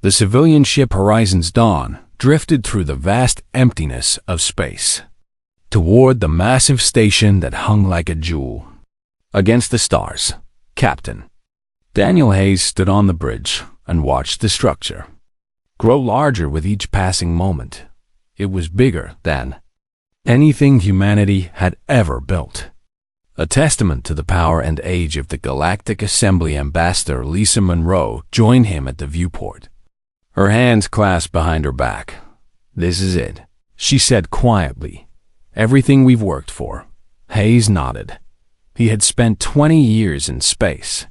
The civilian ship Horizon's Dawn drifted through the vast emptiness of space, toward the massive station that hung like a jewel against the stars. Captain Daniel Hayes stood on the bridge and watched the structure grow larger with each passing moment. It was bigger than anything humanity had ever built. A testament to the power and age of the Galactic Assembly, Ambassador Lisa Monroe joined him at the viewport, her hands clasped behind her back. "This is it," she said quietly. "Everything we've worked for." Hayes nodded. He had spent 20 years in space,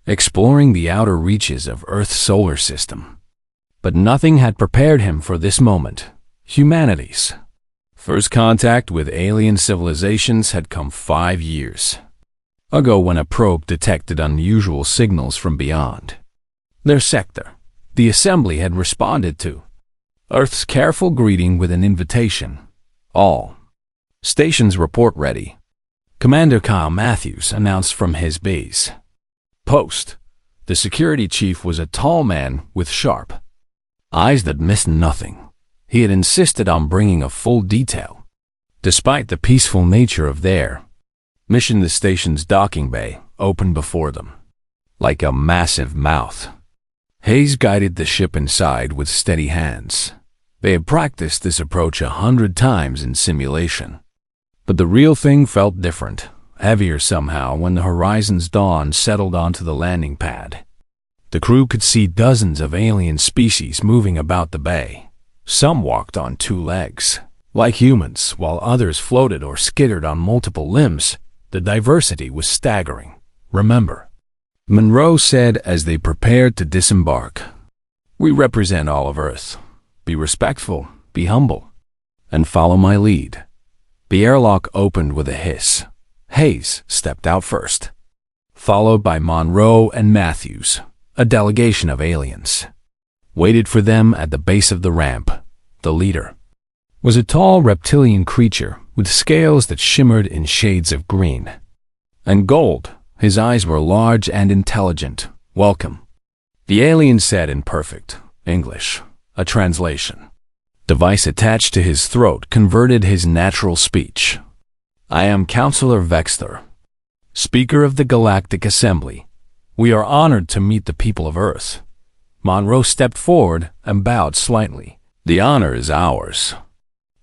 exploring the outer reaches of Earth's solar system. But nothing had prepared him for this moment. Humanity's first contact with alien civilizations had come 5 years ago when a probe detected unusual signals from beyond their sector. The Assembly had responded to Earth's careful greeting with an invitation. "All stations report ready," Commander Kyle Matthews announced from his base post. The security chief was a tall man with sharp eyes that missed nothing. He had insisted on bringing a full detail. Despite the peaceful nature of their mission, the station's docking bay opened before them like a massive mouth. Hayes guided the ship inside with steady hands. They had practiced this approach 100 times in simulation. But the real thing felt different, heavier somehow when the Horizon's Dawn settled onto the landing pad. The crew could see dozens of alien species moving about the bay. Some walked on 2 legs, like humans, while others floated or skittered on multiple limbs. The diversity was staggering. "Remember," Monroe said as they prepared to disembark, "we represent all of Earth. Be respectful, be humble, and follow my lead." The airlock opened with a hiss. Hayes stepped out first, followed by Monroe and Matthews. A delegation of aliens waited for them at the base of the ramp. The leader was a tall reptilian creature with scales that shimmered in shades of green and gold. His eyes were large and intelligent. "Welcome," the alien said in perfect English. A translation device attached to his throat converted his natural speech. "I am Counselor Vexter, Speaker of the Galactic Assembly. We are honored to meet the people of Earth." Monroe stepped forward and bowed slightly. "The honor is ours,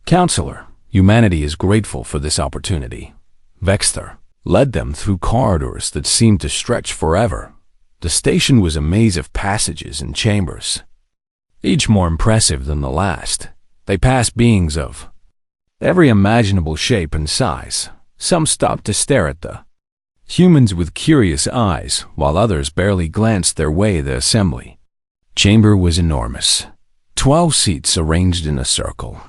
Counselor. Humanity is grateful for this opportunity." Vexter led them through corridors that seemed to stretch forever. The station was a maze of passages and chambers, each more impressive than the last. They passed beings of every imaginable shape and size. Some stopped to stare at the humans with curious eyes, while others barely glanced their way. The assembly chamber was enormous. 12 seats arranged in a circle,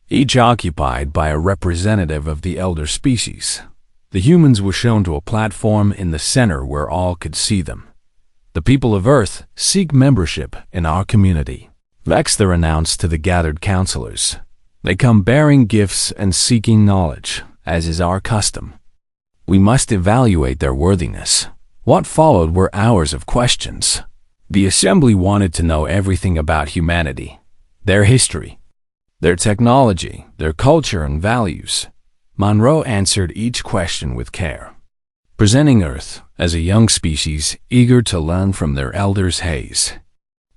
each occupied by a representative of the elder species. The humans were shown to a platform in the center where all could see them. "The people of Earth seek membership in our community," Vexter announced to the gathered counselors. "They come bearing gifts and seeking knowledge, as is our custom. We must evaluate their worthiness." What followed were hours of questions. The assembly wanted to know everything about humanity, their history, their technology, their culture and values. Monroe answered each question with care, presenting Earth as a young species eager to learn from their elders. Hayes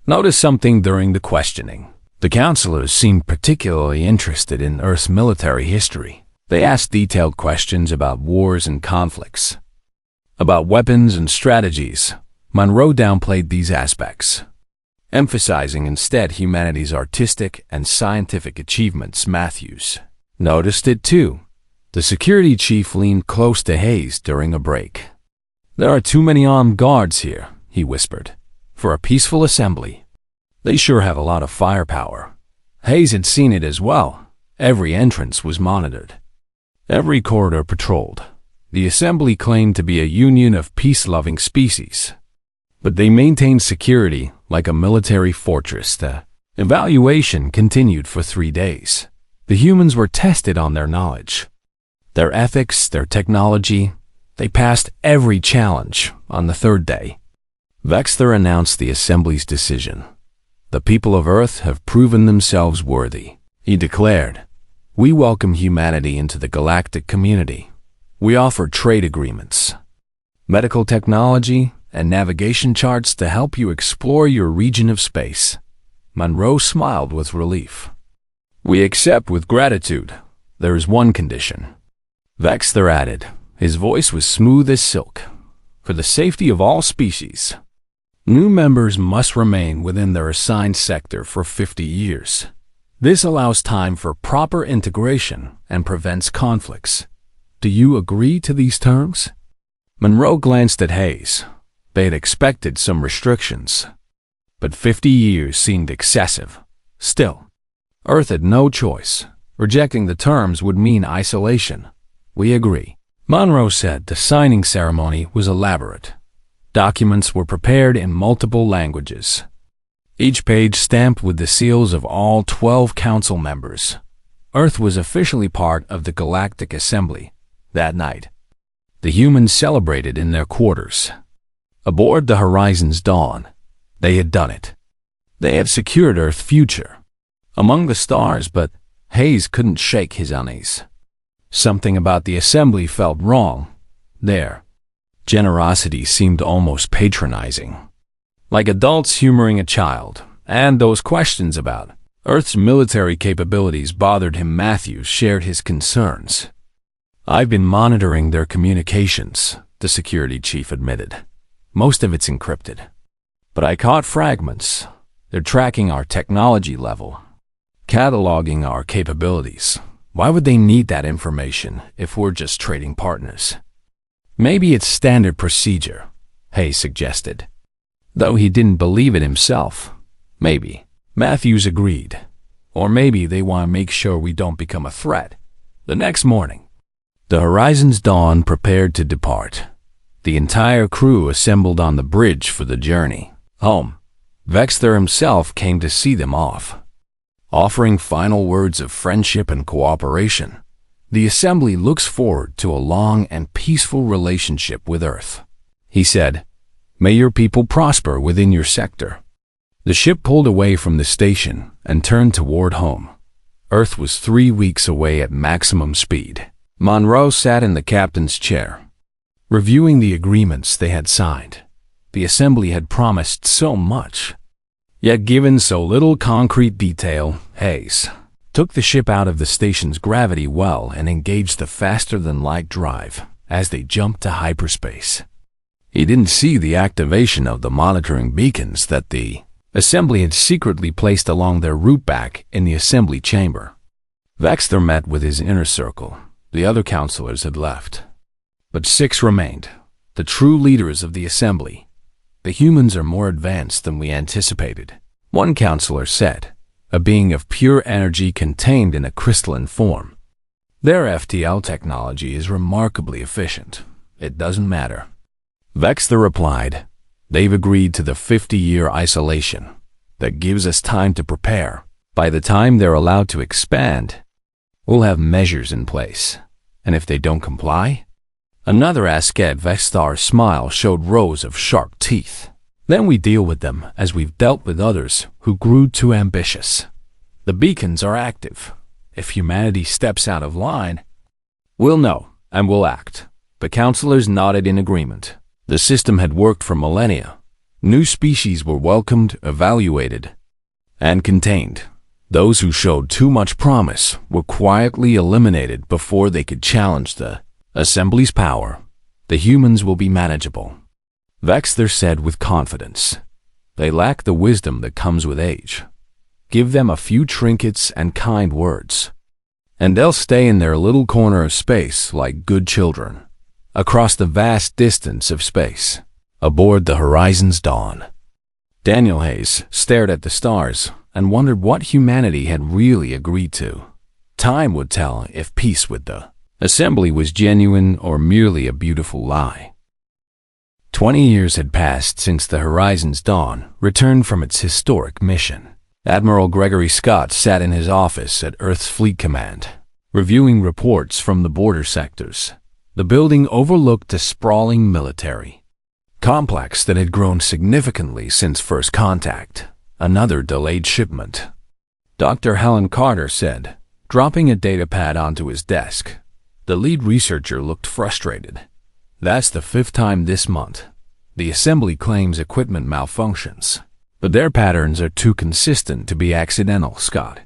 noticed something during the questioning. The counselors seemed particularly interested in Earth's military history. They asked detailed questions about wars and conflicts, about weapons and strategies. Monroe downplayed these aspects, emphasizing instead humanity's artistic and scientific achievements. Matthews noticed it too. The security chief leaned close to Hayes during a break. "There are too many armed guards here," he whispered. "For a peaceful assembly, they sure have a lot of firepower." Hayes had seen it as well. Every entrance was monitored, every corridor patrolled. The assembly claimed to be a union of peace-loving species, but they maintained security like a military fortress. The evaluation continued for 3 days. The humans were tested on their knowledge, their ethics, their technology. They passed every challenge. On the 3rd day, Vexter announced the assembly's decision. The people of Earth have proven themselves worthy, he declared. We welcome humanity into the galactic community. We offer trade agreements, medical technology, and navigation charts to help you explore your region of space. Monroe smiled with relief. We accept with gratitude. There is one condition, Vexter added. His voice was smooth as silk. For the safety of all species, new members must remain within their assigned sector for 50 years. This allows time for proper integration and prevents conflicts. Do you agree to these terms? Monroe glanced at Hayes. They had expected some restrictions, but 50 years seemed excessive. Still, Earth had no choice. Rejecting the terms would mean isolation. We agree. Monroe said the signing ceremony was elaborate. Documents were prepared in multiple languages, each page stamped with the seals of all 12 council members. Earth was officially part of the Galactic Assembly. That night, the humans celebrated in their quarters. Aboard the Horizon's Dawn, they had done it. They had secured Earth's future among the stars, but Hayes couldn't shake his unease. Something about the assembly felt wrong. Their generosity seemed almost patronizing, like adults humoring a child, and those questions about Earth's military capabilities bothered him. Matthews shared his concerns. I've been monitoring their communications, the security chief admitted. Most of it's encrypted, but I caught fragments. They're tracking our technology level, cataloging our capabilities. Why would they need that information if we're just trading partners? Maybe it's standard procedure, Hayes suggested, though he didn't believe it himself. Maybe. Matthews agreed. Or maybe they want to make sure we don't become a threat. The next morning, the Horizon's Dawn prepared to depart. The entire crew assembled on the bridge for the journey home. Vexter himself came to see them off, offering final words of friendship and cooperation. The Assembly looks forward to a long and peaceful relationship with Earth, he said. May your people prosper within your sector. The ship pulled away from the station and turned toward home. Earth was 3 weeks away at maximum speed. Monroe sat in the captain's chair, reviewing the agreements they had signed. The Assembly had promised so much, yet given so little concrete detail. Hayes took the ship out of the station's gravity well and engaged the faster-than-light drive as they jumped to hyperspace. He didn't see the activation of the monitoring beacons that the Assembly had secretly placed along their route back in the Assembly chamber. Vexter met with his inner circle. The other counselors had left, but 6 remained, the true leaders of the Assembly. The humans are more advanced than we anticipated, one counselor said, a being of pure energy contained in a crystalline form. Their FTL technology is remarkably efficient. It doesn't matter. Vexter replied, they've agreed to the 50-year isolation. That gives us time to prepare. By the time they're allowed to expand, we'll have measures in place. And if they don't comply? Another Asket Vestar's smile showed rows of sharp teeth. Then we deal with them as we've dealt with others who grew too ambitious. The beacons are active. If humanity steps out of line, we'll know and we'll act. The counselors nodded in agreement. The system had worked for millennia. New species were welcomed, evaluated, and contained. Those who showed too much promise were quietly eliminated before they could challenge the Assembly's power. The humans will be manageable, Vexter said with confidence. They lack the wisdom that comes with age. Give them a few trinkets and kind words, and they'll stay in their little corner of space like good children. Across the vast distance of space, aboard the Horizon's Dawn, Daniel Hayes stared at the stars and wondered what humanity had really agreed to. Time would tell if peace with the Assembly was genuine or merely a beautiful lie. 20 years had passed since the Horizon's Dawn returned from its historic mission. Admiral Gregory Scott sat in his office at Earth's Fleet Command, reviewing reports from the border sectors. The building overlooked a sprawling military complex that had grown significantly since first contact. Another delayed shipment. Dr. Helen Carter said, dropping a datapad onto his desk. The lead researcher looked frustrated. That's the 5th time this month. The assembly claims equipment malfunctions, but their patterns are too consistent to be accidental, Scott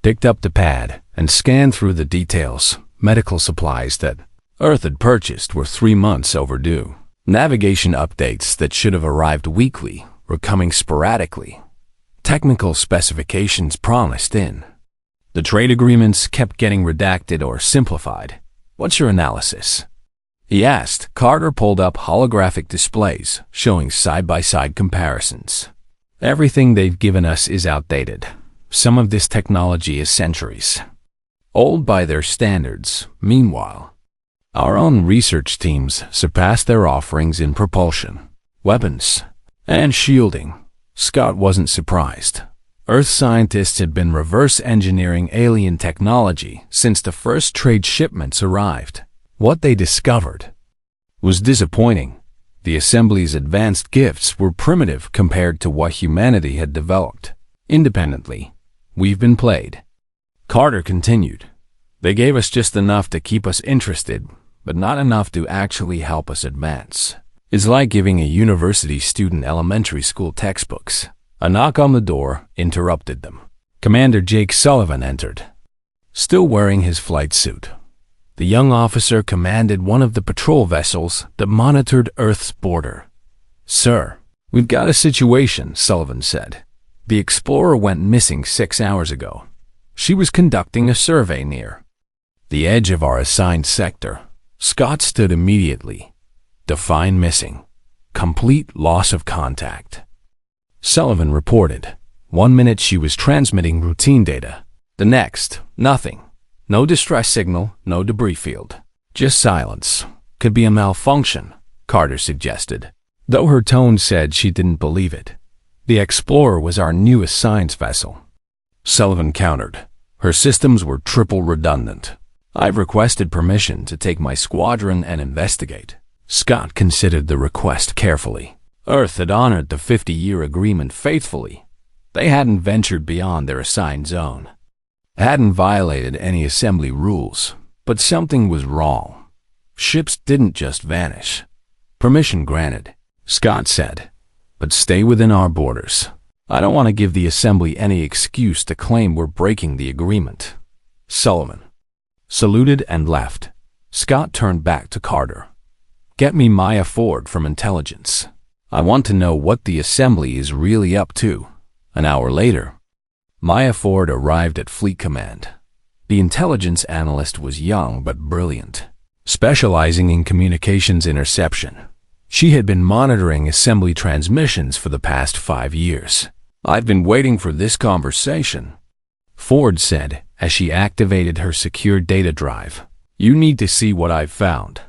picked up the pad and scanned through the details. Medical supplies that Earth had purchased were 3 months overdue. Navigation updates that should have arrived weekly were coming sporadically. Technical specifications promised in. The trade agreements kept getting redacted or simplified. What's your analysis? He asked. Carter pulled up holographic displays showing side-by-side comparisons. Everything they've given us is outdated. Some of this technology is centuries old by their standards. Meanwhile, our own research teams surpassed their offerings in propulsion, weapons, and shielding. Scott wasn't surprised. Earth scientists had been reverse engineering alien technology since the first trade shipments arrived. What they discovered was disappointing. The assembly's advanced gifts were primitive compared to what humanity had developed independently. We've been played. Carter continued. They gave us just enough to keep us interested, but not enough to actually help us advance. It's like giving a university student elementary school textbooks. A knock on the door interrupted them. Commander Jake Sullivan entered, still wearing his flight suit. The young officer commanded one of the patrol vessels that monitored Earth's border. Sir, we've got a situation, Sullivan said. The Explorer went missing 6 hours ago. She was conducting a survey near the edge of our assigned sector. Scott stood immediately. Define missing. Complete loss of contact. Sullivan reported. 1 minute she was transmitting routine data. The next, nothing. No distress signal, no debris field. Just silence. Could be a malfunction, Carter suggested, though her tone said she didn't believe it. The Explorer was our newest science vessel. Sullivan countered. Her systems were triple redundant. I've requested permission to take my squadron and investigate. Scott considered the request carefully. Earth had honored the 50-year agreement faithfully. They hadn't ventured beyond their assigned zone, hadn't violated any assembly rules, but something was wrong. Ships didn't just vanish. Permission granted, Scott said, but stay within our borders. I don't want to give the assembly any excuse to claim we're breaking the agreement. Sullivan saluted and left. Scott turned back to Carter. Get me Maya Ford from intelligence. I want to know what the assembly is really up to. An hour later, Maya Ford arrived at Fleet Command. The intelligence analyst was young but brilliant, specializing in communications interception. She had been monitoring assembly transmissions for the past 5 years. I've been waiting for this conversation, Ford said as she activated her secure data drive. You need to see what I've found.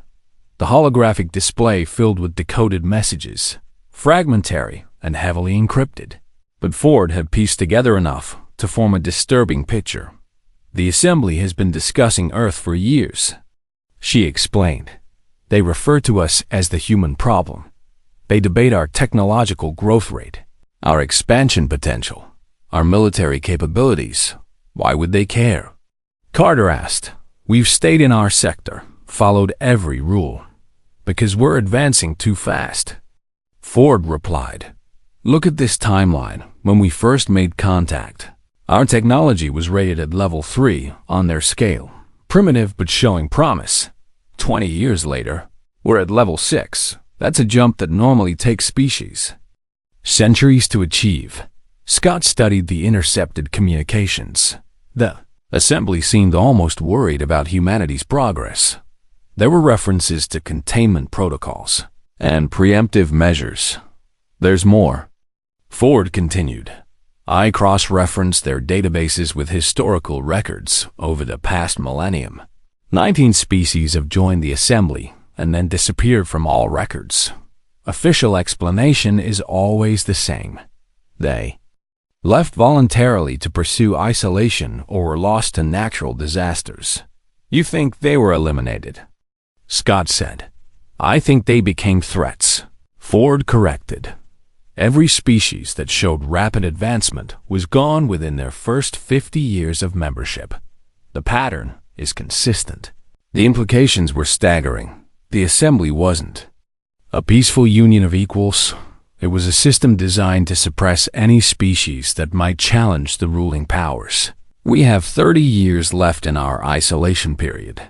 The holographic display filled with decoded messages, fragmentary and heavily encrypted. But Ford had pieced together enough to form a disturbing picture. The assembly has been discussing Earth for years, she explained. They refer to us as the human problem. They debate our technological growth rate, our expansion potential, our military capabilities. Why would they care? Carter asked. We've stayed in our sector, followed every rule, because we're advancing too fast. Ford replied. Look at this timeline. When we first made contact, our technology was rated at level 3 on their scale. Primitive but showing promise. 20 years later, we're at level 6. That's a jump that normally takes species centuries to achieve. Scott studied the intercepted communications. The assembly seemed almost worried about humanity's progress. There were references to containment protocols and preemptive measures. There's more, Ford continued. I cross-referenced their databases with historical records over the past millennium. 19 species have joined the assembly and then disappeared from all records. Official explanation is always the same. They left voluntarily to pursue isolation or were lost to natural disasters. You think they were eliminated? Scott said. I think they became threats, Ford corrected. Every species that showed rapid advancement was gone within their first 50 years of membership. The pattern is consistent. The implications were staggering. The assembly wasn't a peaceful union of equals. It was a system designed to suppress any species that might challenge the ruling powers. We have 30 years left in our isolation period.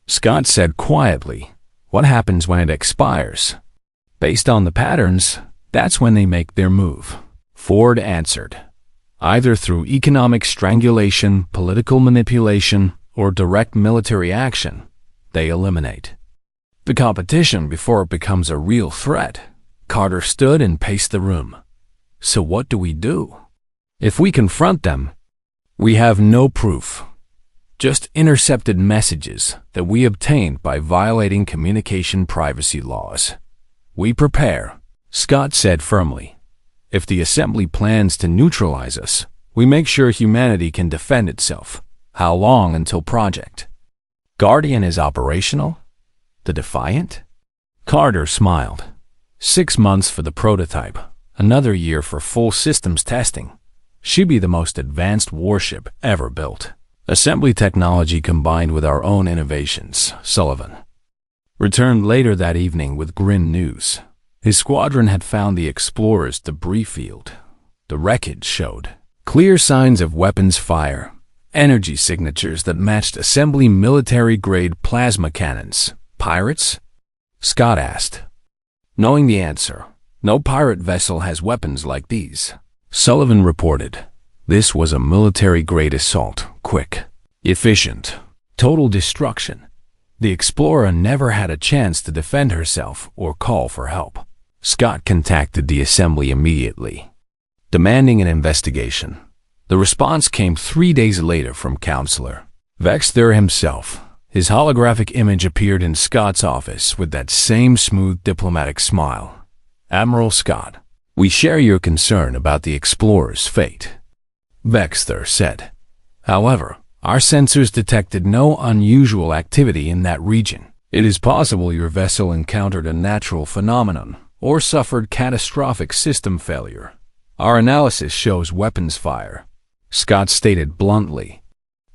Scott said quietly, "What happens when it expires?" "Based on the patterns, that's when they make their move," Ford answered. "Either through economic strangulation, political manipulation, or direct military action, they eliminate the competition before it becomes a real threat." Carter stood and paced the room. "So what do we do? If we confront them, we have no proof, just intercepted messages that we obtained by violating communication privacy laws. We prepare," Scott said firmly. "If the assembly plans to neutralize us, we make sure humanity can defend itself." "How long until Project Guardian is operational? The Defiant?" Carter smiled. 6 months for the prototype, another year for full systems testing. She'd be the most advanced warship ever built. Assembly technology combined with our own innovations, Sullivan returned later that evening with grim news. His squadron had found the Explorer's debris field. The wreckage showed clear signs of weapons fire, energy signatures that matched assembly military-grade plasma cannons. "Pirates?" Scott asked. Knowing the answer, "No pirate vessel has weapons like these," Sullivan reported. "This was a military-grade assault, quick, efficient, total destruction. The Explorer never had a chance to defend herself or call for help." Scott contacted the assembly immediately, demanding an investigation. The response came 3 days later from Counselor Vexter himself. His holographic image appeared in Scott's office with that same smooth diplomatic smile. "Admiral Scott, we share your concern about the Explorer's fate," Vexter said. "However, our sensors detected no unusual activity in that region. It is possible your vessel encountered a natural phenomenon or suffered catastrophic system failure. Our analysis shows weapons fire," Scott stated bluntly.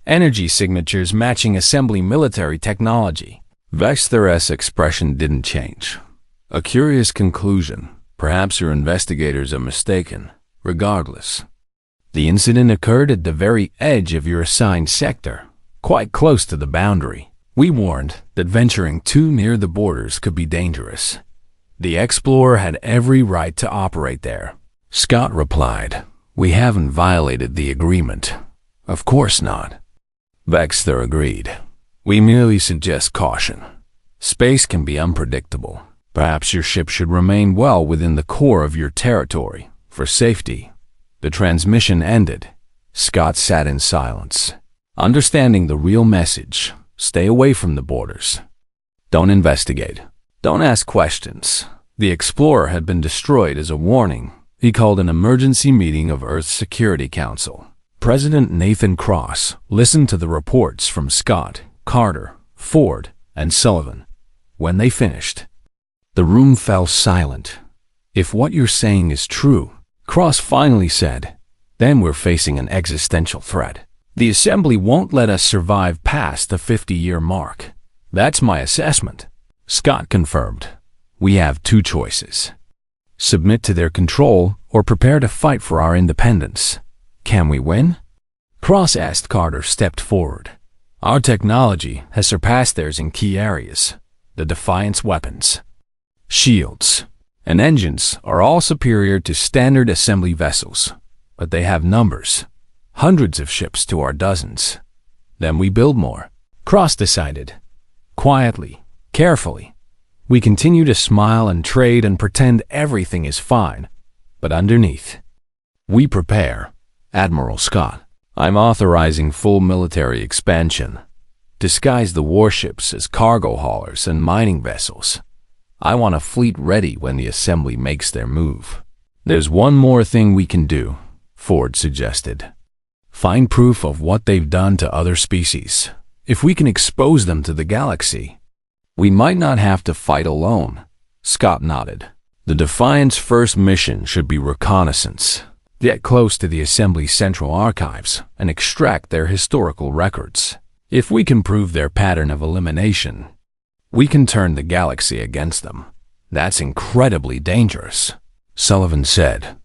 "Energy signatures matching assembly military technology." Vexter's expression didn't change. "A curious conclusion. Perhaps your investigators are mistaken. Regardless, the incident occurred at the very edge of your assigned sector, quite close to the boundary. We warned that venturing too near the borders could be dangerous. The Explorer had every right to operate there." Scott replied, "We haven't violated the agreement." "Of course not," Vexter agreed. "We merely suggest caution. Space can be unpredictable. Perhaps your ship should remain well within the core of your territory, for safety." The transmission ended. Scott sat in silence, understanding the real message. Stay away from the borders. Don't investigate. Don't ask questions. The Explorer had been destroyed as a warning. He called an emergency meeting of Earth's Security Council. President Nathan Cross listened to the reports from Scott, Carter, Ford, and Sullivan. When they finished, the room fell silent. "If what you're saying is true," Cross finally said, "then we're facing an existential threat. The assembly won't let us survive past the 50-year mark." "That's my assessment," Scott confirmed. "We have 2 choices. Submit to their control or prepare to fight for our independence. Can we win?" Cross asked. Carter stepped forward. "Our technology has surpassed theirs in key areas. The Defiant's weapons, shields, and engines are all superior to standard assembly vessels, but they have numbers, hundreds of ships to our dozens. Then we build more," Cross decided. Quietly, carefully, we continue to smile and trade and pretend everything is fine, but underneath, we prepare. Admiral Scott, I'm authorizing full military expansion. Disguise the warships as cargo haulers and mining vessels. I want a fleet ready when the assembly makes their move. There's one more thing we can do, Ford suggested. Find proof of what they've done to other species. If we can expose them to the galaxy, we might not have to fight alone. Scott nodded. The Defiant's first mission should be reconnaissance. Get close to the Assembly's central archives and extract their historical records. If we can prove their pattern of elimination, we can turn the galaxy against them. That's incredibly dangerous, Sullivan said.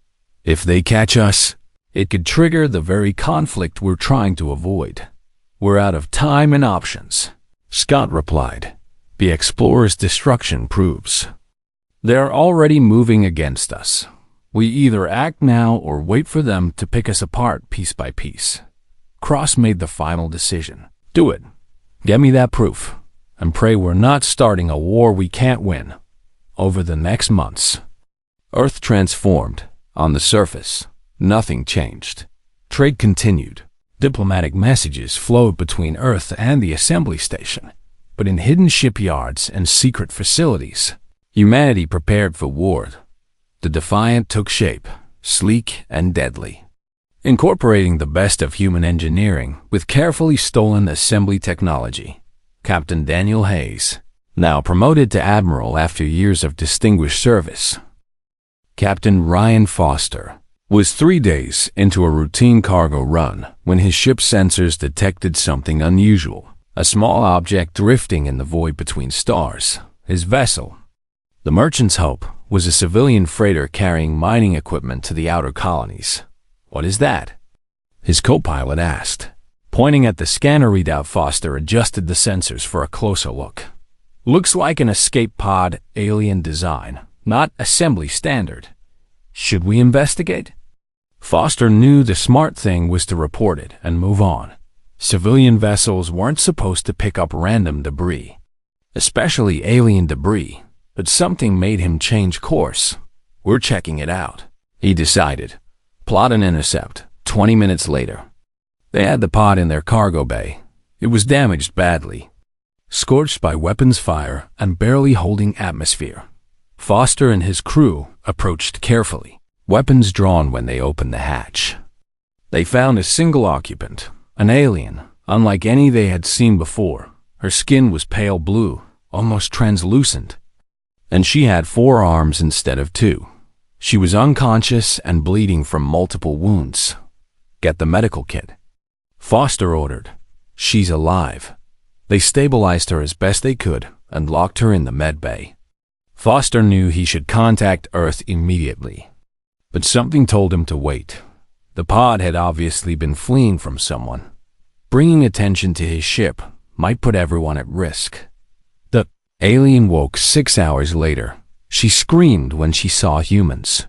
If they catch us, it could trigger the very conflict we're trying to avoid. We're out of time and options, Scott replied. The Explorer's destruction proves they're already moving against us. We either act now or wait for them to pick us apart piece by piece. Cross made the final decision. Do it. Get me that proof, and pray we're not starting a war we can't win. Over the next months, Earth transformed. On the surface, nothing changed. Trade continued. Diplomatic messages flowed between Earth and the assembly station, but in hidden shipyards and secret facilities, humanity prepared for war. The Defiant took shape, sleek and deadly. Incorporating the best of human engineering with carefully stolen assembly technology, Captain Daniel Hayes, now promoted to Admiral after years of distinguished service, Captain Ryan Foster, was 3 days into a routine cargo run when his ship's sensors detected something unusual, a small object drifting in the void between stars. His vessel, the Merchant's Hope, was a civilian freighter carrying mining equipment to the outer colonies. What is that? His co-pilot asked. Pointing at the scanner readout, Foster adjusted the sensors for a closer look. Looks like an escape pod, alien design, not assembly standard. Should we investigate? Foster knew the smart thing was to report it and move on. Civilian vessels weren't supposed to pick up random debris, especially alien debris, but something made him change course. We're checking it out, he decided. Plot an intercept. 20 minutes later, they had the pod in their cargo bay. It was damaged badly, scorched by weapons fire and barely holding atmosphere. Foster and his crew approached carefully, weapons drawn when they opened the hatch. They found a single occupant, an alien, unlike any they had seen before. Her skin was pale blue, almost translucent, and she had 4 arms instead of 2. She was unconscious and bleeding from multiple wounds. Get the medical kit, Foster ordered. She's alive. They stabilized her as best they could and locked her in the med bay. Foster knew he should contact Earth immediately, but something told him to wait. The pod had obviously been fleeing from someone. Bringing attention to his ship might put everyone at risk. The alien woke 6 hours later. She screamed when she saw humans.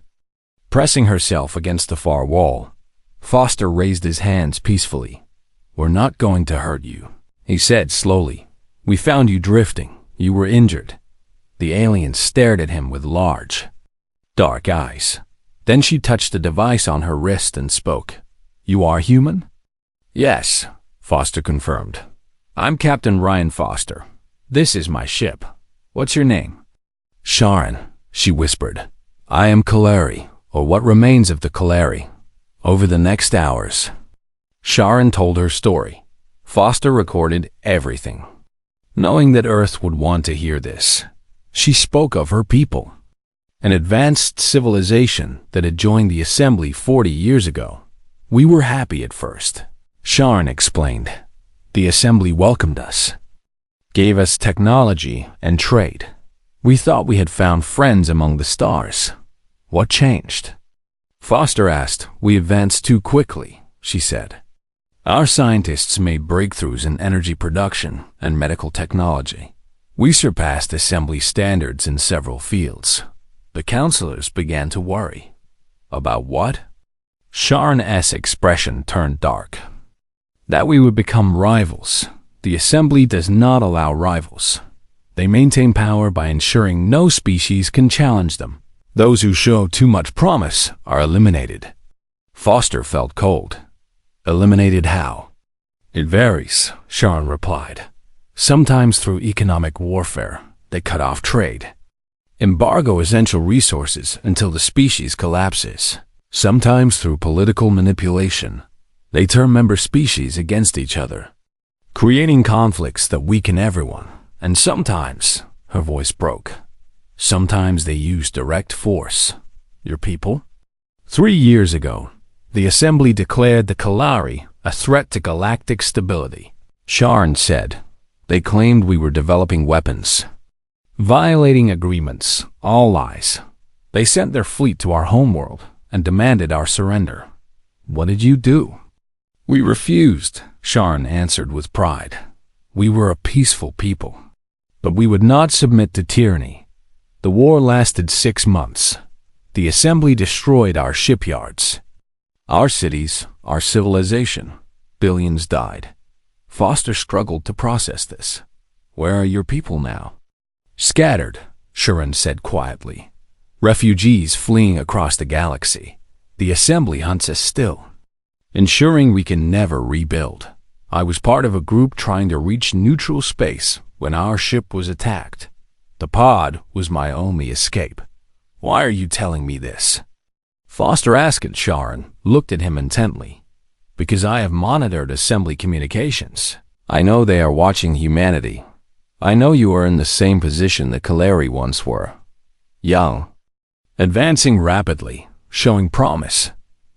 Pressing herself against the far wall, Foster raised his hands peacefully. We're not going to hurt you, he said slowly. We found you drifting. You were injured. The alien stared at him with large, dark eyes. Then she touched a device on her wrist and spoke. You are human? Yes, Foster confirmed. I'm Captain Ryan Foster. This is my ship. What's your name? Sharon, she whispered. I am Kaleri, or what remains of the Kaleri. Over the next hours, Sharon told her story. Foster recorded everything. Knowing that Earth would want to hear this, she spoke of her people, an advanced civilization that had joined the assembly 40 years ago. We were happy at first, Sharon explained. The assembly welcomed us, gave us technology and trade. We thought we had found friends among the stars. What changed? Foster asked. We advanced too quickly, she said. Our scientists made breakthroughs in energy production and medical technology. We surpassed assembly standards in several fields. The counselors began to worry. About what? Sharon's expression turned dark. That we would become rivals. The assembly does not allow rivals. They maintain power by ensuring no species can challenge them. Those who show too much promise are eliminated. Foster felt cold. Eliminated how? It varies, Sharon replied. Sometimes through economic warfare, they cut off trade. Embargo essential resources until the species collapses. Sometimes through political manipulation, they turn member species against each other, creating conflicts that weaken everyone. And sometimes, her voice broke, Sometimes they use direct force. Your people? 3 years ago, the Assembly declared the Kalari a threat to galactic stability. Sharn said. They claimed we were developing weapons, violating agreements, all lies. They sent their fleet to our homeworld and demanded our surrender. What did you do? We refused, Sharn answered with pride. We were a peaceful people, but we would not submit to tyranny. The war lasted 6 months. The Assembly destroyed our shipyards, our cities, our civilization. Billions died. Foster struggled to process this. Where are your people now? Scattered, Sharn said quietly. Refugees fleeing across the galaxy. The Assembly hunts us still, ensuring we can never rebuild. I was part of a group trying to reach neutral space when our ship was attacked. The pod was my only escape. Why are you telling me this? Foster asked. Sharn looked at him intently. Because I have monitored Assembly communications. I know they are watching humanity. I know you are in the same position the Kalari once were. Young, advancing rapidly, showing promise.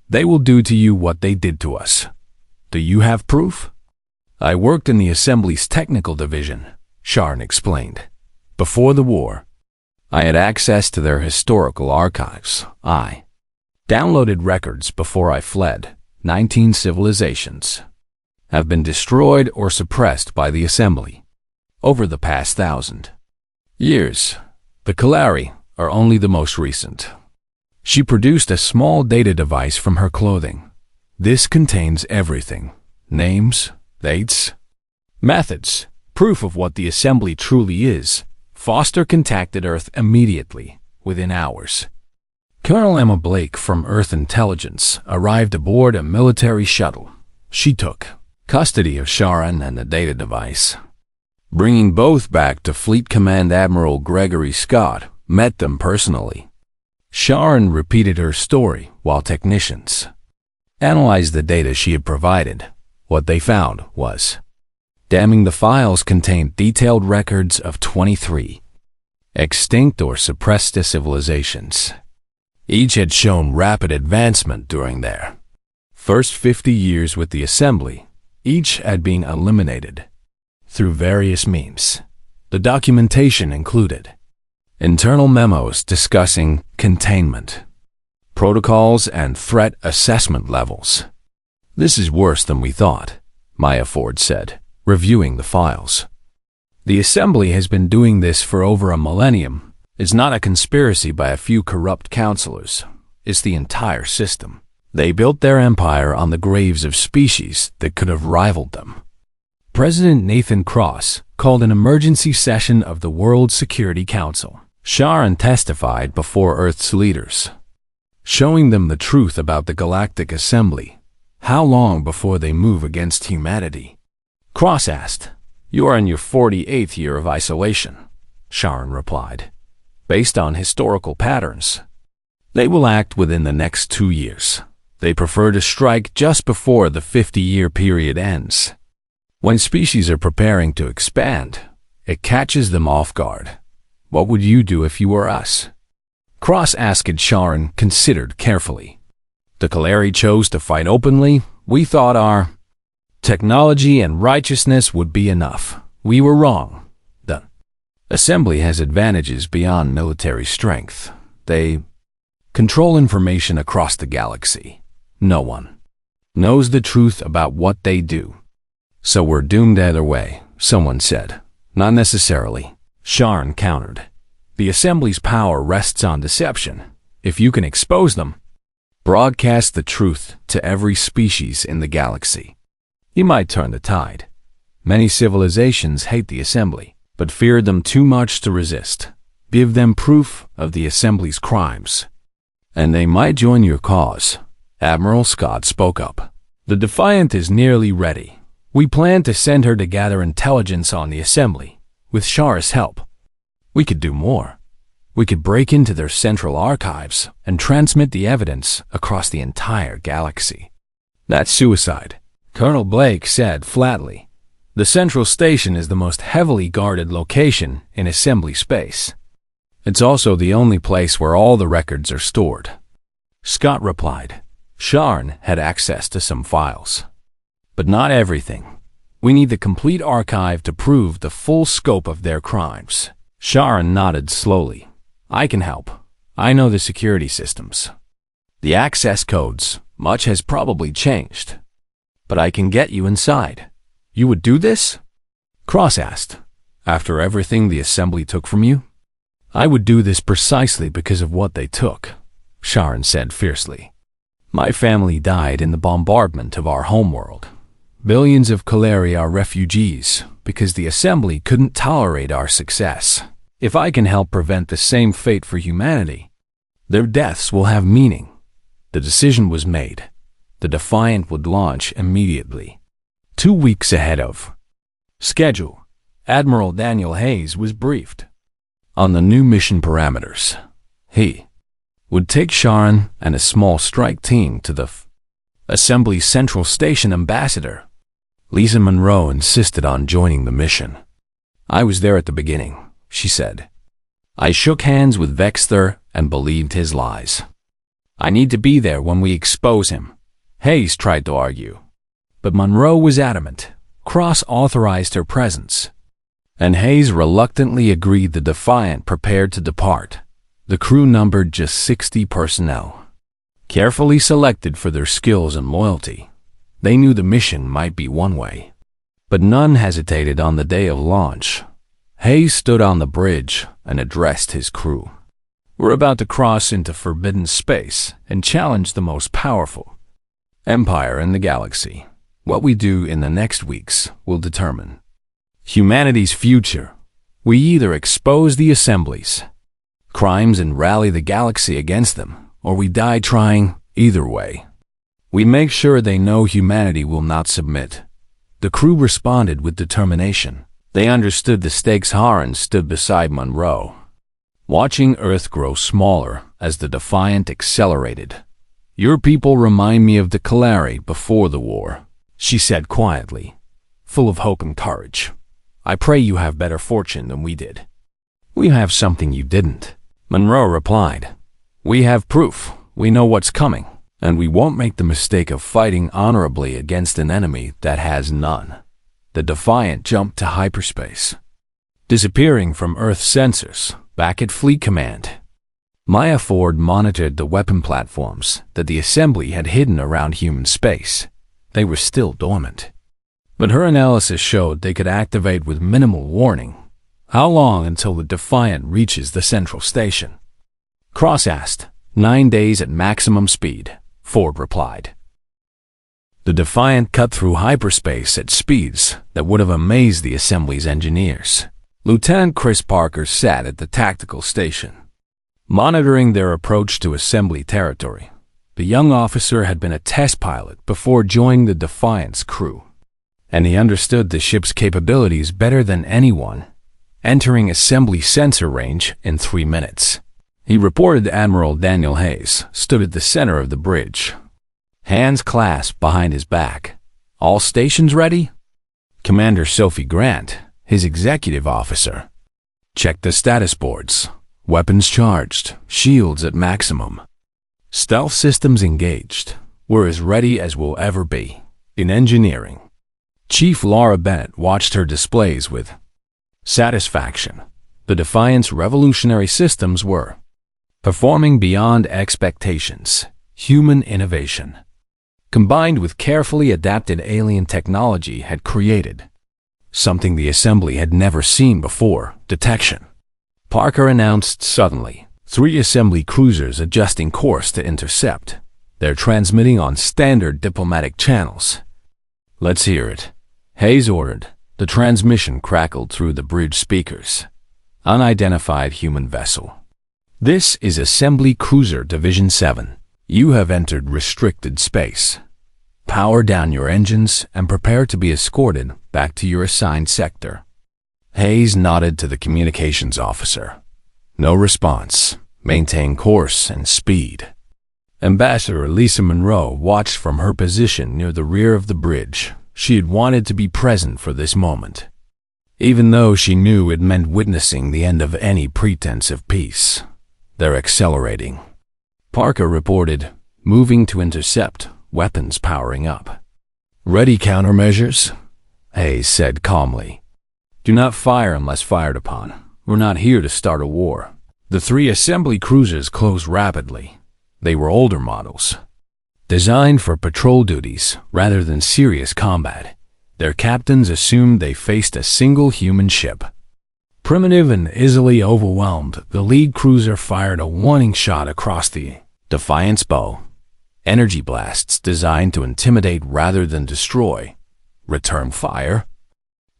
They will do to you what they did to us. Do you have proof? I worked in the Assembly's technical division, Sharn explained. Before the war, I had access to their historical archives. I downloaded records before I fled. 19 civilizations have been destroyed or suppressed by the Assembly over the past 1,000 years. The Kalari are only the most recent. She produced a small data device from her clothing. This contains everything: names, dates, methods, proof of what the Assembly truly is. Foster contacted Earth immediately, within hours. Colonel Emma Blake from Earth Intelligence arrived aboard a military shuttle. She took custody of Sharn and the data device. Bringing both back to Fleet Command, Admiral Gregory Scott met them personally. Sharn repeated her story while technicians analyzed the data she had provided. What they found was damning. The files contained detailed records of 23 extinct or suppressed civilizations. Each had shown rapid advancement during their first 50 years with the Assembly. Each had been eliminated through various means. The documentation included internal memos discussing containment, protocols, and threat assessment levels. This is worse than we thought, Maya Ford said, reviewing the files. The Assembly has been doing this for over a millennium. It's not a conspiracy by a few corrupt counselors. It's the entire system. They built their empire on the graves of species that could have rivaled them. President Nathan Cross called an emergency session of the World Security Council. Sharn testified before Earth's leaders, showing them the truth about the Galactic Assembly. How long before they move against humanity? Cross asked. You are in your 48th year of isolation, Sharn replied. Based on historical patterns, they will act within the next 2 years. They prefer to strike just before the 50-year period ends. When species are preparing to expand, it catches them off guard. What would you do if you were us? Cross asked. Sharn considered carefully. The Kalari chose to fight openly. We thought our technology and righteousness would be enough. We were wrong. The Assembly has advantages beyond military strength. They control information across the galaxy. No one knows the truth about what they do. So we're doomed either way, someone said. Not necessarily, Sharn countered. The Assembly's power rests on deception. If you can expose them, broadcast the truth to every species in the galaxy, you might turn the tide. Many civilizations hate the Assembly, but feared them too much to resist. Give them proof of the Assembly's crimes, and they might join your cause. Admiral Scott spoke up. The Defiant is nearly ready. We plan to send her to gather intelligence on the Assembly. With Shara's help, we could do more. We could break into their central archives and transmit the evidence across the entire galaxy. That's suicide, Colonel Blake said flatly. The Central Station is the most heavily guarded location in Assembly space. It's also the only place where all the records are stored. Scott replied. Sharon had access to some files, but not everything. We need the complete archive to prove the full scope of their crimes. Sharon nodded slowly. I can help. I know the security systems. The access codes, much has probably changed. But I can get you inside. You would do this? Cross asked. After everything the assembly took from you? I would do this precisely because of what they took, Sharon said fiercely. My family died in the bombardment of our homeworld. Billions of Kaleri are refugees because the assembly couldn't tolerate our success. If I can help prevent the same fate for humanity, their deaths will have meaning. The decision was made. The Defiant would launch immediately. 2 weeks ahead of schedule, Admiral Daniel Hayes was briefed on the new mission parameters. He would take Sharon and a small strike team to the Assembly Central Station ambassador. Lisa Monroe insisted on joining the mission. I was there at the beginning, she said. I shook hands with Vexter and believed his lies. I need to be there when we expose him, Hayes tried to argue. But Monroe was adamant. Cross authorized her presence, and Hayes reluctantly agreed. The Defiant prepared to depart. The crew numbered just 60 personnel, carefully selected for their skills and loyalty. They knew the mission might be one way, but none hesitated on the day of launch. Hayes stood on the bridge and addressed his crew. We're about to cross into forbidden space and challenge the most powerful empire in the galaxy. What we do in the next weeks will determine humanity's future. We either expose the assemblies, crimes, and rally the galaxy against them, or we die trying. Either way, we make sure they know humanity will not submit. The crew responded with determination. They understood the stakes. Haran stood beside Monroe, watching Earth grow smaller as the Defiant accelerated. Your people remind me of the Kaleri before the war, she said quietly, full of hope and courage. I pray you have better fortune than we did. We have something you didn't, Monroe replied. We have proof. We know what's coming, and we won't make the mistake of fighting honorably against an enemy that has none. The Defiant jumped to hyperspace, disappearing from Earth's sensors back at Fleet Command. Maya Ford monitored the weapon platforms that the assembly had hidden around human space. They were still dormant, but her analysis showed they could activate with minimal warning. How long until the Defiant reaches the central station? Cross asked. 9 days at maximum speed, Ford replied. The Defiant cut through hyperspace at speeds that would have amazed the assembly's engineers. Lieutenant Chris Parker sat at the tactical station, monitoring their approach to assembly territory. The young officer had been a test pilot before joining the Defiant's crew, and he understood the ship's capabilities better than anyone, entering assembly sensor range in 3 minutes. He reported Admiral Daniel Hayes stood at the center of the bridge, hands clasped behind his back. All stations ready? Commander Sophie Grant, his executive officer, checked the status boards. Weapons charged, shields at maximum. Stealth systems engaged. We're as ready as we'll ever be. In engineering, Chief Laura Bennett watched her displays with satisfaction. The Defiant's revolutionary systems were performing beyond expectations. Human innovation, combined with carefully adapted alien technology, had created something the assembly had never seen before: detection. Parker announced suddenly, 3 assembly cruisers adjusting course to intercept. They're transmitting on standard diplomatic channels. Let's hear it, Hayes ordered. The transmission crackled through the bridge speakers. Unidentified human vessel. This is Assembly Cruiser Division 7. You have entered restricted space. Power down your engines and prepare to be escorted back to your assigned sector. Hayes nodded to the communications officer. No response. Maintain course and speed. Ambassador Lisa Monroe watched from her position near the rear of the bridge. She had wanted to be present for this moment. even though she knew it meant witnessing the end of any pretense of peace. "They're accelerating," Parker reported, moving to intercept, weapons powering up. "Ready countermeasures?" Hayes said calmly. "Do not fire unless fired upon. We're not here to start a war." The three assembly cruisers closed rapidly. They were older models, designed for patrol duties rather than serious combat. Their captains assumed they faced a single human ship. Primitive and easily overwhelmed, the lead cruiser fired a warning shot across the Defiance bow. Energy blasts designed to intimidate rather than destroy. "Return fire?"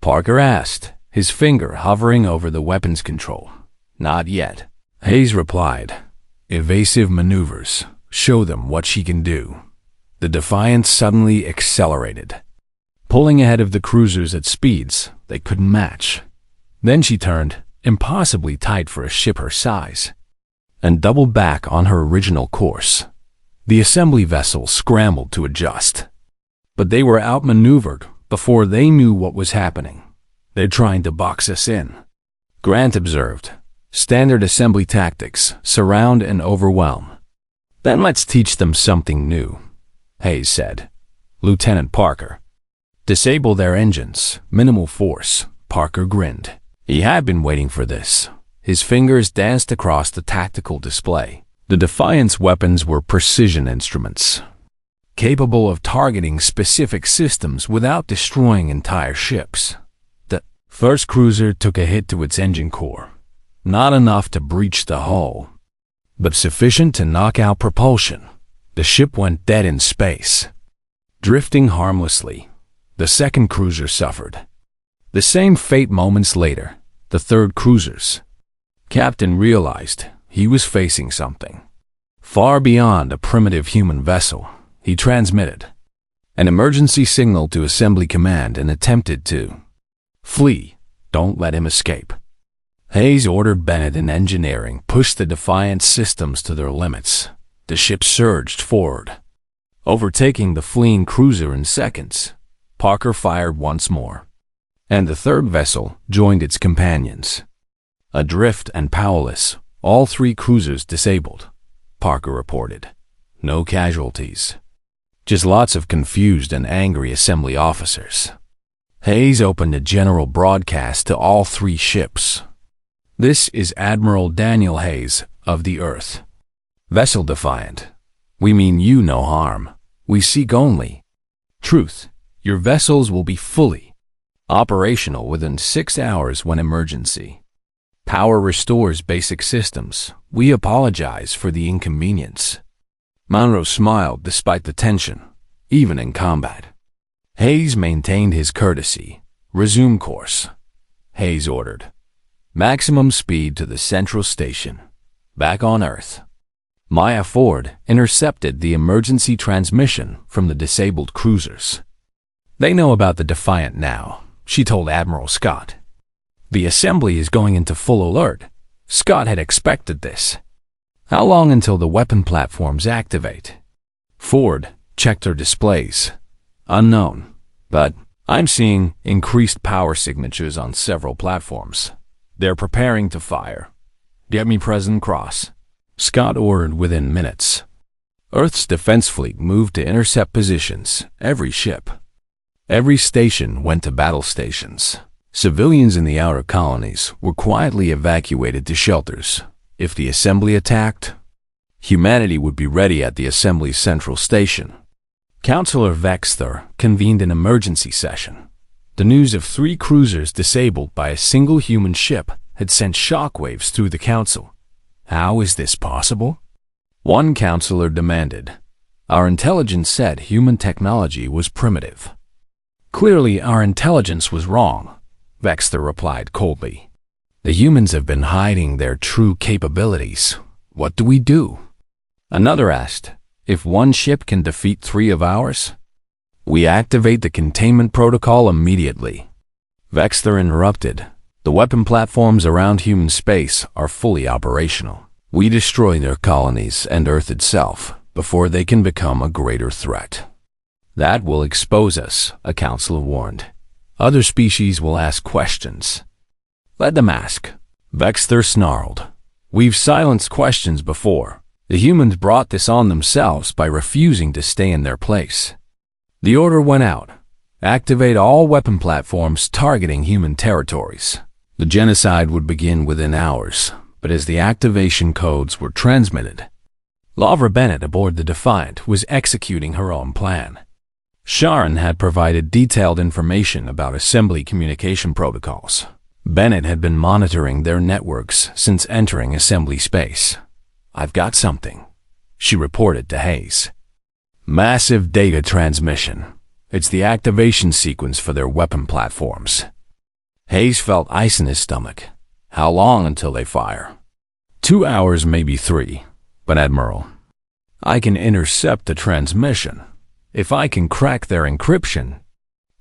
Parker asked, his finger hovering over the weapons control. "Not yet," Hayes replied. "Evasive maneuvers. Show them what she can do." The Defiance suddenly accelerated, pulling ahead of the cruisers at speeds they couldn't match. Then she turned, impossibly tight for a ship her size, and doubled back on her original course. The assembly vessels scrambled to adjust, but they were outmaneuvered before they knew what was happening. "They're trying to box us in," Grant observed. "Standard assembly tactics: surround and overwhelm." "Then let's teach them something new," Hayes said. "Lieutenant Parker, disable their engines. Minimal force." Parker grinned. He had been waiting for this. His fingers danced across the tactical display. The Defiance weapons were precision instruments, capable of targeting specific systems without destroying entire ships. The first cruiser took a hit to its engine core, not enough to breach the hull, but sufficient to knock out propulsion. The ship went dead in space, drifting harmlessly. The second cruiser suffered the same fate moments later. The third cruiser's captain realized he was facing something far beyond a primitive human vessel. He transmitted an emergency signal to Assembly Command and attempted to flee. "Don't let him escape." Hayes ordered Bennett and engineering pushed the Defiance systems to their limits. The ship surged forward, overtaking the fleeing cruiser in seconds. Parker fired once more, and the third vessel joined its companions. Adrift and powerless, all three cruisers disabled, Parker reported. "No casualties, just lots of confused and angry assembly officers." Hayes opened a general broadcast to all three ships. "This is Admiral Daniel Hayes of the Earth. Vessel Defiant. We mean you no harm. We seek only truth. Your vessels will be fully operational within 6 hours when emergency power restores basic systems. We apologize for the inconvenience." Monroe smiled despite the tension, even in combat. Hayes maintained his courtesy. "Resume course," Hayes ordered. "Maximum speed to the central station. Back on Earth." Maya Ford intercepted the emergency transmission from the disabled cruisers. "They know about the Defiant now," she told Admiral Scott. "The assembly is going into full alert." Scott had expected this. "How long until the weapon platforms activate?" Ford checked her displays. "Unknown, but I'm seeing increased power signatures on several platforms. They're preparing to fire. Get me President Cross." Scott ordered within minutes. Earth's defense fleet moved to intercept positions. Every ship, every station went to battle stations. Civilians in the outer colonies were quietly evacuated to shelters. If the assembly attacked, humanity would be ready at the assembly's central station. Councillor Vexter convened an emergency session. The news of 3 cruisers disabled by a single human ship had sent shockwaves through the council. How is this possible? One councillor demanded. Our intelligence said human technology was primitive. Clearly, our intelligence was wrong, Vexter replied coldly. The humans have been hiding their true capabilities. What do we do? Another asked, if one ship can defeat 3 of ours, we activate the containment protocol immediately. Vexter interrupted. The weapon platforms around human space are fully operational. We destroy their colonies and Earth itself before they can become a greater threat. That will expose us, a councillor warned. Other species will ask questions. Let them ask. Vexter snarled. We've silenced questions before. The humans brought this on themselves by refusing to stay in their place. The order went out. Activate all weapon platforms targeting human territories. The genocide would begin within hours, but as the activation codes were transmitted, Lavra Bennett aboard the Defiant was executing her own plan. Sharon had provided detailed information about assembly communication protocols. Bennett had been monitoring their networks since entering assembly space. I've got something, she reported to Hayes. Massive data transmission. It's the activation sequence for their weapon platforms. Hayes felt ice in his stomach. How long until they fire? 2 hours, maybe 3. But Admiral, I can intercept the transmission. If I can crack their encryption,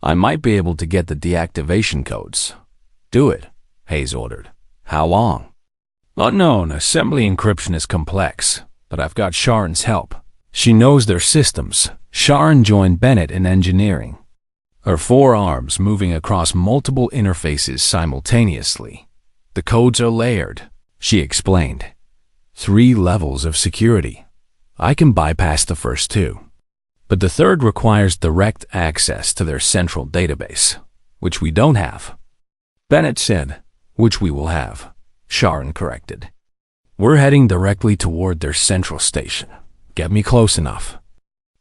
I might be able to get the deactivation codes. Do it, Hayes ordered. How long? Unknown. Assembly encryption is complex, but I've got Sharon's help. She knows their systems. Sharon joined Bennett in engineering, her forearms moving across multiple interfaces simultaneously. The codes are layered, she explained. 3 levels of security. I can bypass the first 2. But the third requires direct access to their central database, which we don't have. Bennett said, which we will have, Sharon corrected. We're heading directly toward their central station. Get me close enough,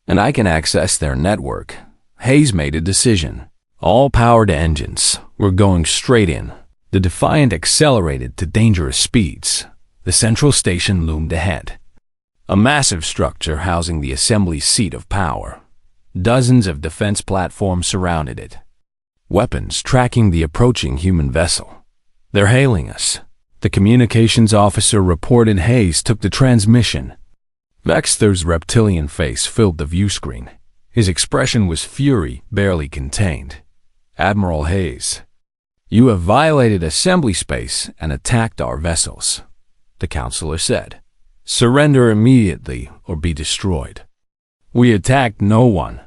and I can access their network. Hayes made a decision. All powered engines were going straight in. The Defiant accelerated to dangerous speeds. The central station loomed ahead. A massive structure housing the assembly seat of power. Dozens of defense platforms surrounded it. Weapons tracking the approaching human vessel. They're hailing us. The communications officer reported. Hayes took the transmission. Vexter's reptilian face filled the view screen. His expression was fury, barely contained. Admiral Hayes, you have violated assembly space and attacked our vessels, the counselor said. Surrender immediately or be destroyed. We attacked no one,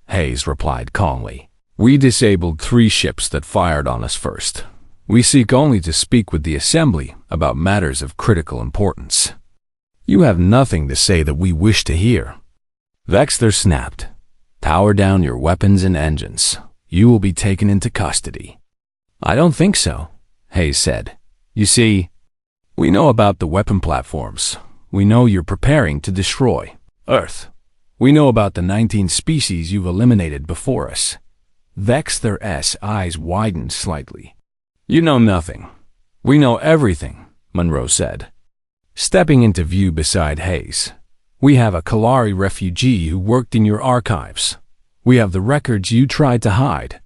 Hayes replied calmly. We disabled 3 ships that fired on us first. We seek only to speak with the assembly about matters of critical importance. You have nothing to say that we wish to hear. Vexter snapped. Power down your weapons and engines. You will be taken into custody. I don't think so, Hayes said. You see, we know about the weapon platforms. We know you're preparing to destroy Earth. We know about the 19 species you've eliminated before us. Vexter's eyes widened slightly. You know nothing. We know everything, Monroe said, stepping into view beside Hayes. We have a Kalari refugee who worked in your archives. We have the records you tried to hide.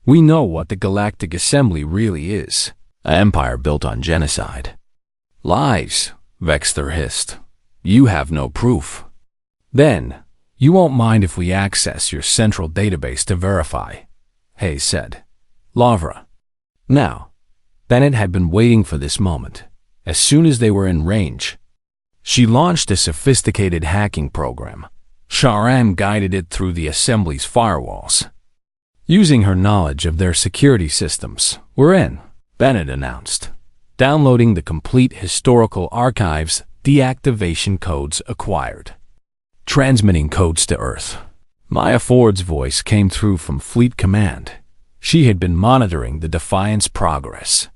We know what the Galactic Assembly really is. An empire built on genocide. Lies, Vexter hissed. You have no proof. Then, you won't mind if we access your central database to verify, Hayes said. Lavra. Now, Bennett had been waiting for this moment. As soon as they were in range, she launched a sophisticated hacking program. Sharon guided it through the assembly's firewalls. Using her knowledge of their security systems, we're in, Bennett announced, downloading the complete historical archives, deactivation codes acquired, transmitting codes to Earth. Maya Ford's voice came through from Fleet Command. She had been monitoring the Defiant's progress.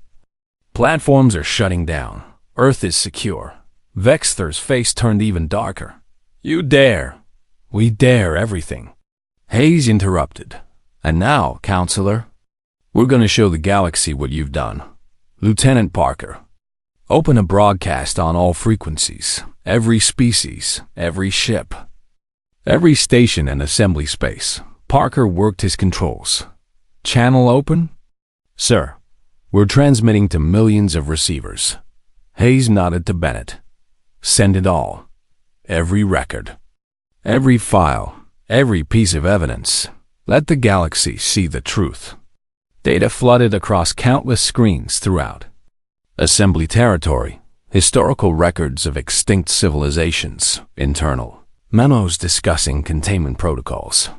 Platforms are shutting down. Earth is secure. Vexter's face turned even darker. You dare. We dare everything. Hayes interrupted. And now, Counselor, we're going to show the galaxy what you've done. Lieutenant Parker, open a broadcast on all frequencies, every species, every ship, every station and assembly space. Parker worked his controls. Channel open? Sir, we're transmitting to millions of receivers. Hayes nodded to Bennett. Send it all. Every record. Every file. Every piece of evidence. Let the galaxy see the truth. Data flooded across countless screens throughout. Assembly territory. Historical records of extinct civilizations. Internal. Memos discussing containment protocols.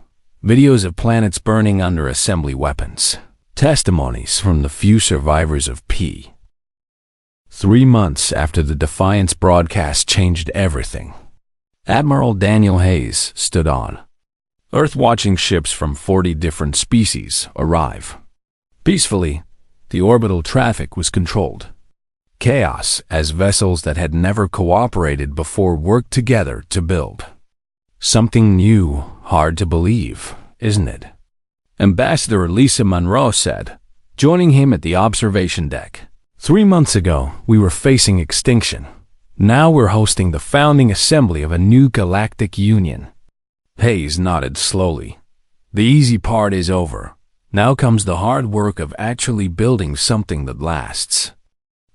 Videos of planets burning under assembly weapons. Testimonies from the few survivors of P. 3 months after the Defiance broadcast changed everything, Admiral Daniel Hayes stood on. Earth-watching ships from 40 different species arrive. Peacefully, the orbital traffic was controlled. Chaos as vessels that had never cooperated before worked together to build. Something new, hard to believe, isn't it? Ambassador Lisa Monroe said, joining him at the observation deck. 3 months ago, we were facing extinction. Now we're hosting the founding assembly of a new galactic union. Hayes nodded slowly. The easy part is over. Now comes the hard work of actually building something that lasts.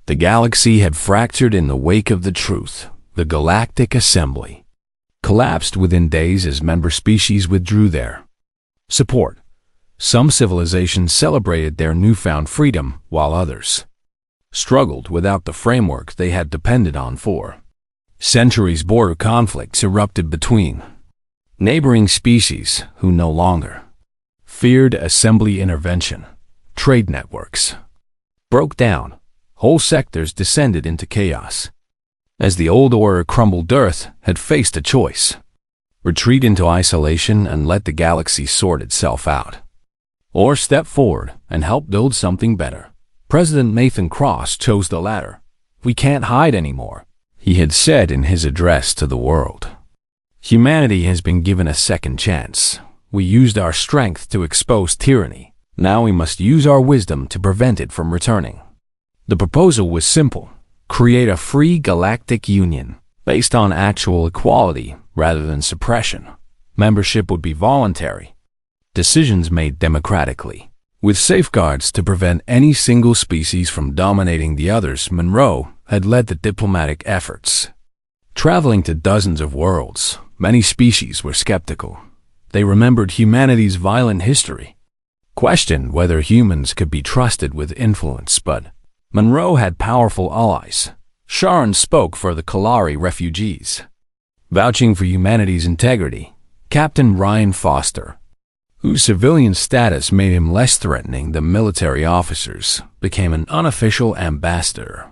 The galaxy had fractured in the wake of the truth. The Galactic Assembly collapsed within days as member species withdrew their support. Some civilizations celebrated their newfound freedom, while others struggled without the framework they had depended on for centuries. Border conflicts erupted between neighboring species who no longer feared assembly intervention. Trade networks broke down. Whole sectors descended into chaos. As the old order crumbled, Earth had faced a choice: retreat into isolation and let the galaxy sort itself out, or step forward and help build something better. President Nathan Cross chose the latter. We can't hide anymore, he had said in his address to the world. Humanity has been given a second chance. We used our strength to expose tyranny. Now we must use our wisdom to prevent it from returning. The proposal was simple: create a free galactic union based on actual equality rather than suppression. Membership would be voluntary, decisions made democratically, with safeguards to prevent any single species from dominating the others. Monroe had led the diplomatic efforts. Traveling to dozens of worlds, many species were skeptical. They remembered humanity's violent history, questioned whether humans could be trusted with influence, but Monroe had powerful allies. Sharon spoke for the Kalari refugees, vouching for humanity's integrity. Captain Ryan Foster, whose civilian status made him less threatening than military officers, became an unofficial ambassador,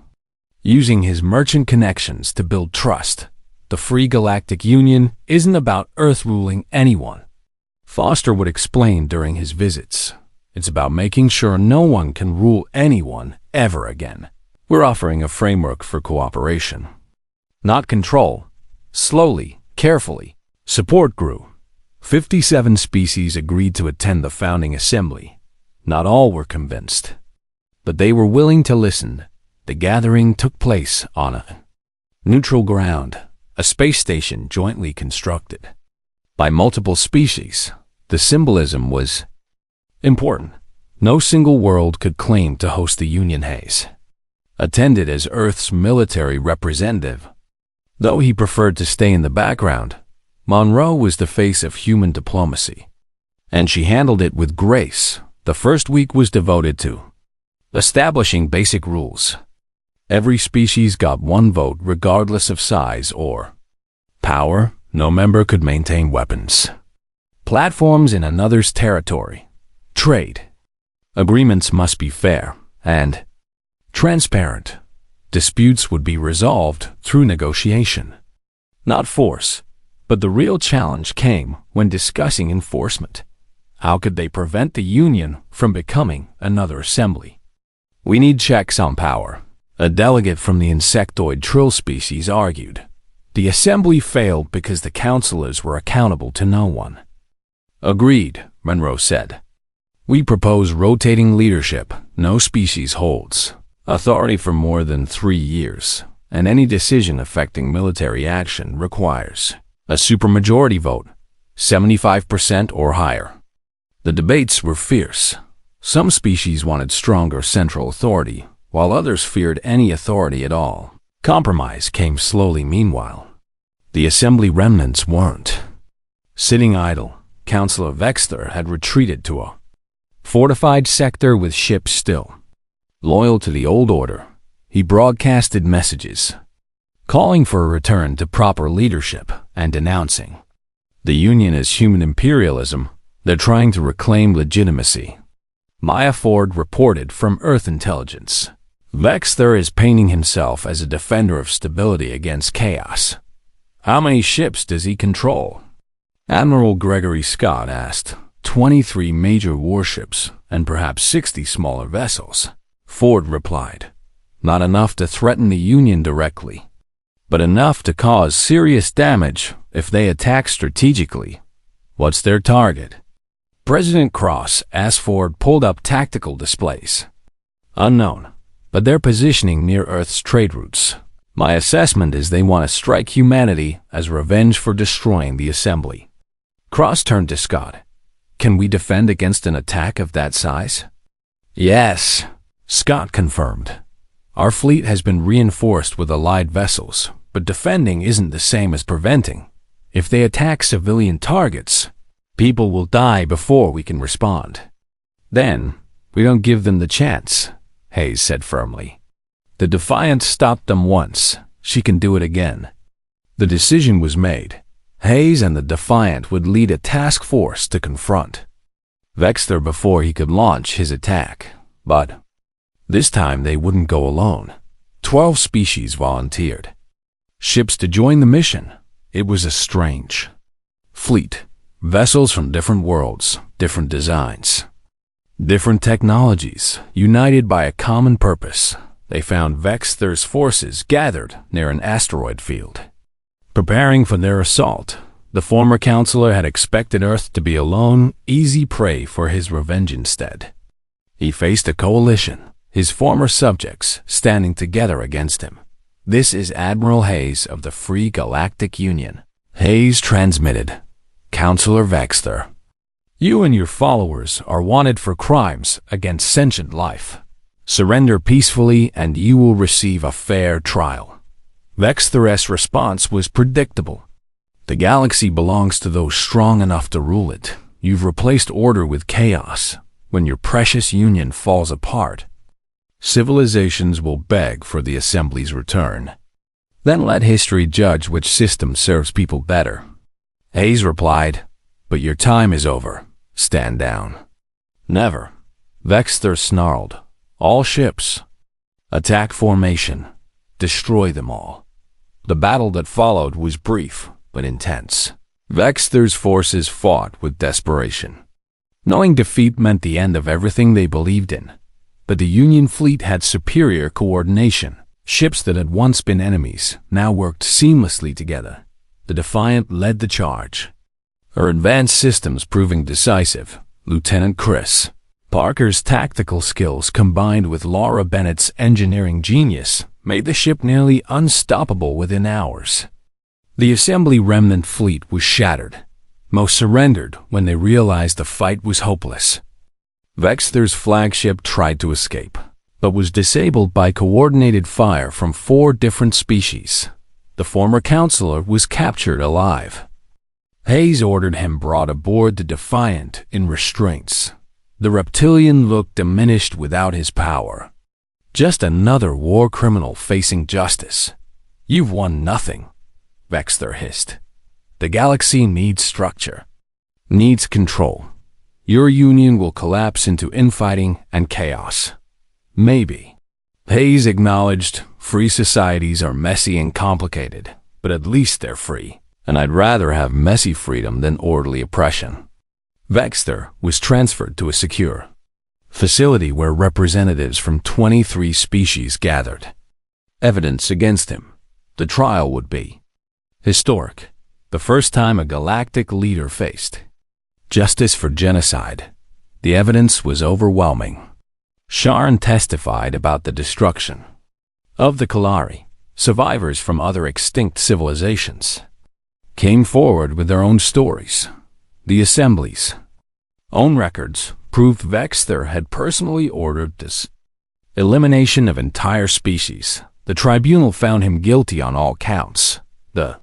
using his merchant connections to build trust. The Free Galactic Union isn't about Earth ruling anyone, Foster would explain during his visits. It's about making sure no one can rule anyone ever again. We're offering a framework for cooperation, not control. Slowly, carefully, support grew. 57 species agreed to attend the founding assembly. Not all were convinced, but they were willing to listen. The gathering took place on a neutral ground, a space station jointly constructed by multiple species. The symbolism was important. No single world could claim to host the Union. Hayes attended as Earth's military representative. Though he preferred to stay in the background, Monroe was the face of human diplomacy, and she handled it with grace. The first week was devoted to establishing basic rules. Every species got one vote regardless of size or power. No member could maintain weapons, platforms in another's territory. Trade agreements must be fair and transparent. Disputes would be resolved through negotiation, not force. But the real challenge came when discussing enforcement. How could they prevent the Union from becoming another assembly? We need checks on power, a delegate from the insectoid trill species argued. The assembly failed because the counselors were accountable to no one. Agreed, Monroe said. We propose rotating leadership. No species holds authority for more than 3 years, and any decision affecting military action requires a supermajority vote, 75% or higher. The debates were fierce. Some species wanted stronger central authority, while others feared any authority at all. Compromise came slowly meanwhile. The assembly remnants weren't sitting idle. Councillor Vexter had retreated to a fortified sector with ships still loyal to the old order. He broadcasted messages calling for a return to proper leadership and denouncing the Union as human imperialism. They're trying to reclaim legitimacy. Maya Ford reported from Earth Intelligence. Vexter is painting himself as a defender of stability against chaos. How many ships does he control? Admiral Gregory Scott asked. 23 major warships and perhaps 60 smaller vessels. Ford replied. Not enough to threaten the Union directly, but enough to cause serious damage if they attack strategically. What's their target? President Cross asked. Ford pulled up tactical displays. Unknown, but they're positioning near Earth's trade routes. My assessment is they want to strike humanity as revenge for destroying the assembly. Cross turned to Scott. Can we defend against an attack of that size? Yes, Scott confirmed. Our fleet has been reinforced with allied vessels, but defending isn't the same as preventing. If they attack civilian targets, people will die before we can respond. Then, we don't give them the chance, Hayes said firmly. The Defiant stopped them once. She can do it again. The decision was made. Hayes and the Defiant would lead a task force to confront Vexter before he could launch his attack. But this time they wouldn't go alone. 12 species volunteered. Ships to join the mission. It was a strange fleet. Vessels from different worlds, different designs, different technologies, united by a common purpose. They found Vexter's forces gathered near an asteroid field, preparing for their assault. The former counselor had expected Earth to be a lone, easy prey for his revenge instead. He faced a coalition, his former subjects standing together against him. This is Admiral Hayes of the Free Galactic Union. Hayes transmitted. Counselor Vexter, you and your followers are wanted for crimes against sentient life. Surrender peacefully and you will receive a fair trial. Vexter's response was predictable. The galaxy belongs to those strong enough to rule it. You've replaced order with chaos. When your precious union falls apart, civilizations will beg for the assembly's return. Then let history judge which system serves people better. Hayes replied, but your time is over. Stand down. Never. Vexter snarled. All ships. Attack formation. Destroy them all. The battle that followed was brief, but intense. Vexter's forces fought with desperation, knowing defeat meant the end of everything they believed in. But the Union fleet had superior coordination. Ships that had once been enemies now worked seamlessly together. The Defiant led the charge, her advanced systems proving decisive. Lieutenant Chris Parker's tactical skills combined with Laura Bennett's engineering genius made the ship nearly unstoppable within hours. The assembly remnant fleet was shattered. Most surrendered when they realized the fight was hopeless. Vexter's flagship tried to escape, but was disabled by coordinated fire from 4 different species. The former counselor was captured alive. Hayes ordered him brought aboard the Defiant in restraints. The reptilian looked diminished without his power. Just another war criminal facing justice. You've won nothing, Vexter hissed. The galaxy needs structure, needs control. Your union will collapse into infighting and chaos. Maybe. Hayes acknowledged free societies are messy and complicated, but at least they're free, and I'd rather have messy freedom than orderly oppression. Vexter was transferred to a secure facility where representatives from 23 species gathered. Evidence against him. The trial would be historic. The first time a galactic leader faced justice for genocide. The evidence was overwhelming. Sharn testified about the destruction of the Kalari. Survivors from other extinct civilizations came forward with their own stories. The Assembly's own records proved Vexter had personally ordered this elimination of entire species. The tribunal found him guilty on all counts. The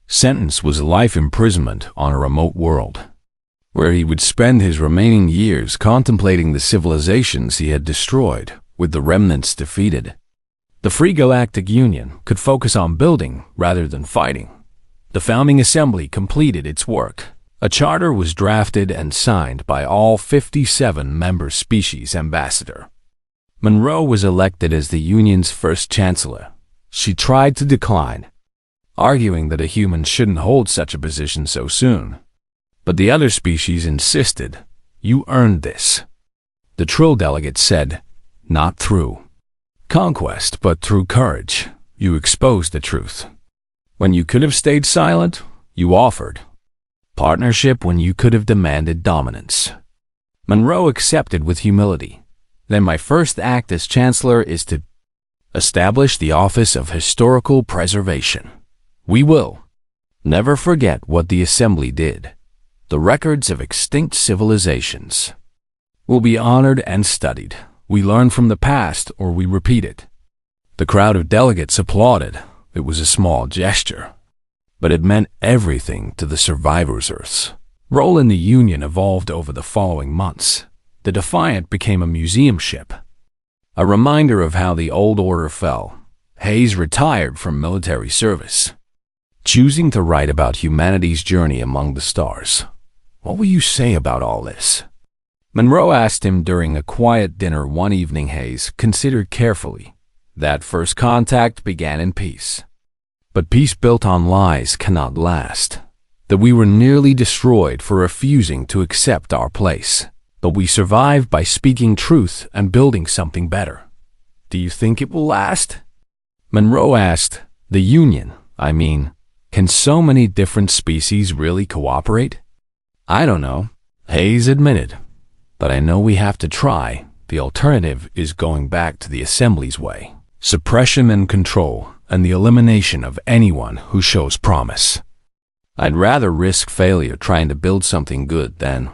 sentence was life imprisonment on a remote world, where he would spend his remaining years contemplating the civilizations he had destroyed, with the remnants defeated. The Free Galactic Union could focus on building rather than fighting. The founding assembly completed its work. A charter was drafted and signed by all 57 member species ambassador. Monroe was elected as the Union's first chancellor. She tried to decline, arguing that a human shouldn't hold such a position so soon. But the other species insisted, "You earned this." The Trill delegate said, "Not through conquest, but through courage. You exposed the truth. When you could have stayed silent, you offered partnership when you could have demanded dominance." Monroe accepted with humility. "Then my first act as chancellor is to establish the office of historical preservation. We will never forget what the assembly did. The records of extinct civilizations will be honored and studied. We learn from the past or we repeat it." The crowd of delegates applauded. It was a small gesture, but it meant everything to the survivors' Earth's role in the Union evolved over the following months. The Defiant became a museum ship, a reminder of how the old order fell. Hayes retired from military service, choosing to write about humanity's journey among the stars. "What will you say about all this?" Monroe asked him during a quiet dinner one evening. Hayes considered carefully. "That first contact began in peace. But peace built on lies cannot last. That we were nearly destroyed for refusing to accept our place. But we survived by speaking truth and building something better. Do you think it will last?" Monroe asked, "The Union, I mean, can so many different species really cooperate?" "I don't know," Hayes admitted. "But I know we have to try. The alternative is going back to the Assembly's way. Suppression and control, and the elimination of anyone who shows promise. I'd rather risk failure trying to build something good than